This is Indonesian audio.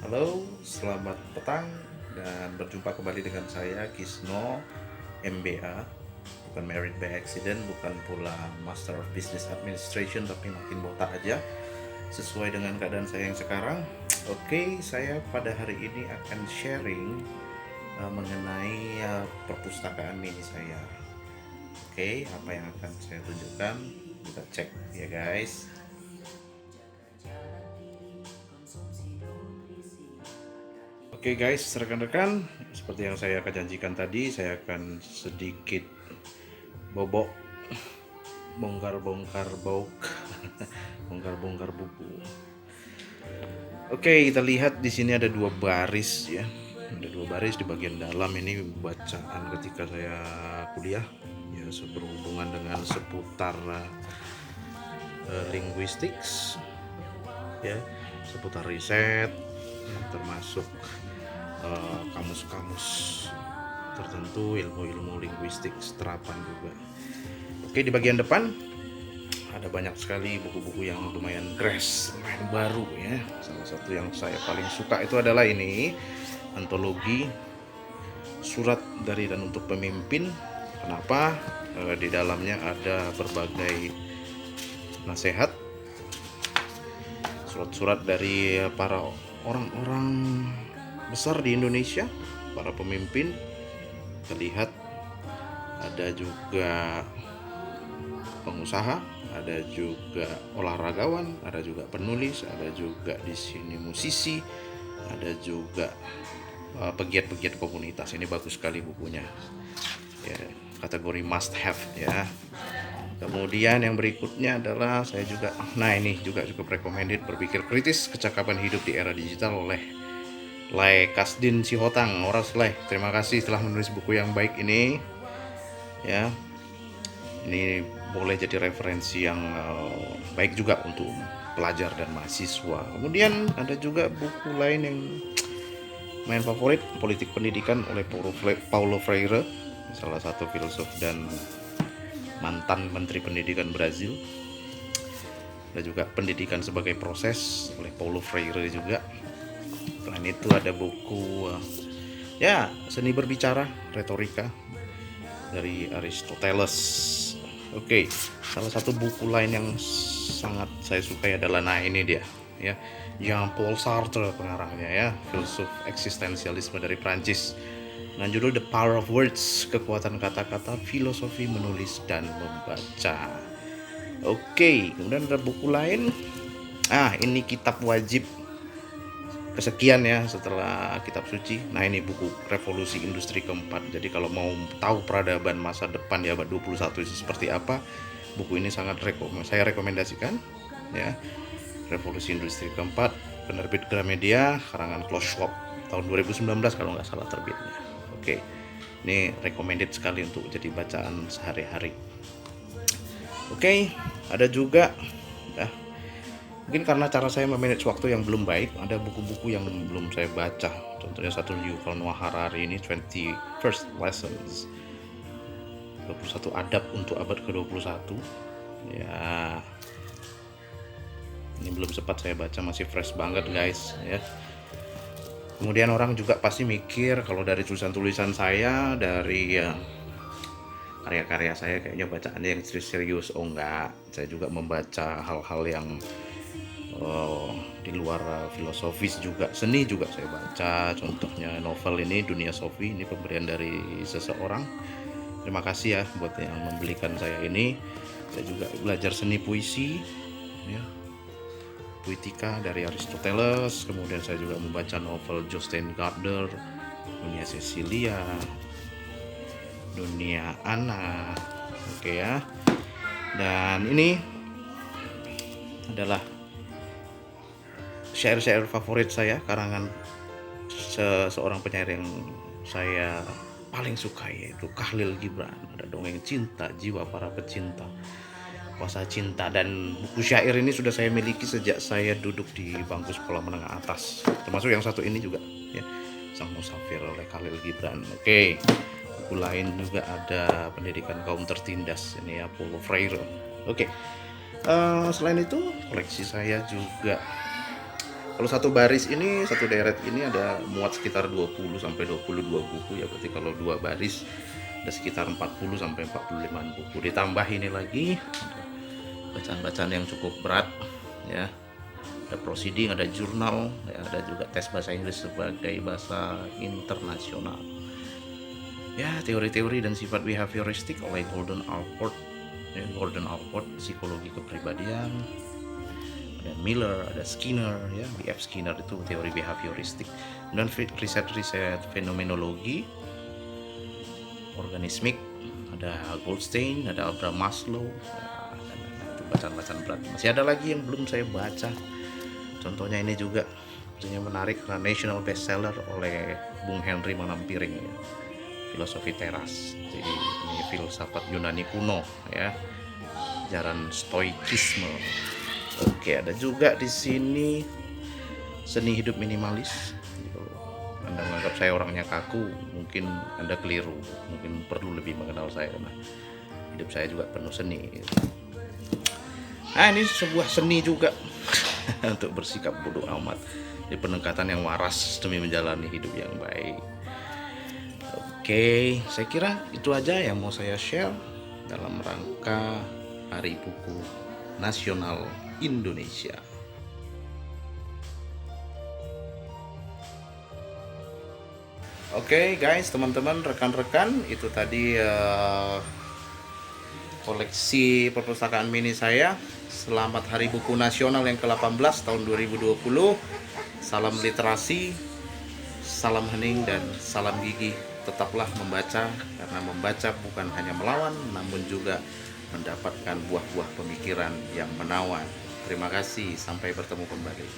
Halo, selamat petang dan berjumpa kembali dengan saya Kisno MBA, bukan Married by Accident, bukan pula Master of Business Administration, tapi makin botak aja sesuai dengan keadaan saya yang sekarang. Oke, saya pada hari ini akan sharing mengenai perpustakaan mini saya. Oke, apa yang akan saya tunjukkan? Kita cek ya guys. Oke guys, rekan-rekan, seperti yang saya akan janjikan tadi, saya akan sedikit bobok, bongkar-bongkar bok, bongkar-bongkar buku. Oke, kita lihat di sini ada dua baris ya. Ada dua baris di bagian dalam ini bacaan ketika saya kuliah ya, berhubungan dengan seputar linguistics ya, seputar riset ya, termasuk kamus-kamus tertentu, ilmu-ilmu linguistik terapan juga. Oke, di bagian depan ada banyak sekali buku-buku yang lumayan fresh, lumayan baru ya. Salah satu yang saya paling suka itu adalah ini, antologi Surat dari dan untuk Pemimpin. Kenapa? Di dalamnya ada berbagai nasihat, surat-surat dari para orang-orang besar di Indonesia, para pemimpin. Terlihat ada juga pengusaha, ada juga olahragawan, ada juga penulis, ada juga di sini musisi, ada juga pegiat-pegiat komunitas. Ini bagus sekali bukunya ya, kategori must have ya. Kemudian yang berikutnya adalah saya juga, nah ini juga cukup recommended, Berpikir Kritis Kecakapan Hidup di Era Digital oleh Lai Kasdin Sihotang. Oras Lai, terima kasih telah menulis buku yang baik ini ya. Ini boleh jadi referensi yang baik juga untuk pelajar dan mahasiswa. Kemudian ada juga buku lain yang main favorit, Politik Pendidikan oleh Paulo Freire, salah satu filsuf dan mantan Menteri Pendidikan Brazil. Ada juga Pendidikan Sebagai Proses oleh Paulo Freire juga. Selain itu ada buku ya, Seni Berbicara, Retorika dari Aristoteles. Oke, salah satu buku lain yang sangat saya sukai adalah, nah ini dia ya, Jean-Paul Sartre pengarangnya ya, filsuf eksistensialisme dari Prancis. Dengan judul The Power of Words, Kekuatan Kata-kata, Filosofi Menulis dan Membaca. Oke, kemudian ada buku lain. Ini kitab wajib kesekian ya setelah kitab suci. Nah, ini buku Revolusi Industri Keempat. Jadi kalau mau tahu peradaban masa depan di abad 21 itu seperti apa, buku ini sangat saya rekomendasikan ya. Revolusi Industri Keempat, penerbit Gramedia, karangan Klaus Schwab, tahun 2019 kalau nggak salah terbitnya. Oke, ini recommended sekali untuk jadi bacaan sehari-hari. Oke, ada juga mungkin karena cara saya memanage waktu yang belum baik, ada buku-buku yang belum saya baca. Contohnya satu Yuval Noah Harari ini, 21st Lessons, 21 adab untuk abad ke-21 ya. Ini belum sempat saya baca, masih fresh banget guys ya. Kemudian orang juga pasti mikir kalau dari tulisan-tulisan saya, dari karya-karya saya kayaknya bacaannya yang serius. Oh enggak, saya juga membaca hal-hal yang di luar filosofis juga, seni juga saya baca. Contohnya novel ini Dunia Sofi, ini pemberian dari seseorang. Terima kasih ya buat yang membelikan saya ini. Saya juga belajar seni puisi ya, Puitika dari Aristoteles. Kemudian saya juga membaca novel Jostein Gaarder, Dunia Cecilia, Dunia Ana. Oke ya. Dan ini adalah syair-syair favorit saya, karangan seorang penyair yang saya paling suka, yaitu Khalil Gibran. Ada Dongeng Cinta, Jiwa Para Pecinta, Kuasa Cinta. Dan buku syair ini sudah saya miliki sejak saya duduk di bangku sekolah menengah atas, termasuk yang satu ini juga ya, Sang Musafir oleh Khalil Gibran. Oke, buku lain juga ada Pendidikan Kaum Tertindas, ini ya, Paulo Freire. Oke, selain itu koleksi saya juga Kalau satu baris ini, satu deret ini ada muat sekitar 20 sampai 22 buku ya. Berarti kalau dua baris ada sekitar 40 sampai 45 buku. Ditambah ini lagi bacaan-bacaan yang cukup berat ya. Ada proceeding, ada jurnal, ya, ada juga tes bahasa Inggris sebagai bahasa internasional. Ya, teori-teori dan sifat behavioristik oleh Gordon Allport. Ya, Gordon Allport, psikologi kepribadian. Ada Miller, ada Skinner, ya, B.F. Skinner itu teori behavioristik. Dan riset-riset fenomenologi, organismik, ada Goldstein, ada Abraham Maslow, dan itu bacaan-bacaan berat. Masih ada lagi yang belum saya baca. Contohnya ini juga sepertinya menarik karena national bestseller oleh Bung Henry Manampiring ya. Filosofi teras. Jadi ini filsafat Yunani kuno ya. Ajaran stoikisme. Oke, ada juga di sini seni hidup minimalis. Kalau Anda menganggap saya orangnya kaku, mungkin Anda keliru. Mungkin perlu lebih mengenal saya karena hidup saya juga penuh seni. Nah, ini sebuah seni juga untuk bersikap bodoh amat. Di pendekatan yang waras demi menjalani hidup yang baik. Oke, saya kira itu aja yang mau saya share dalam rangka Hari Buku Nasional Indonesia. Oke guys, teman-teman, rekan-rekan, itu tadi koleksi perpustakaan mini saya. Selamat Hari Buku Nasional yang ke-18 tahun 2020. Salam literasi, salam hening, dan salam gigih. Tetaplah membaca, karena membaca bukan hanya melawan, namun juga mendapatkan buah-buah pemikiran yang menawan. Terima kasih, sampai bertemu kembali.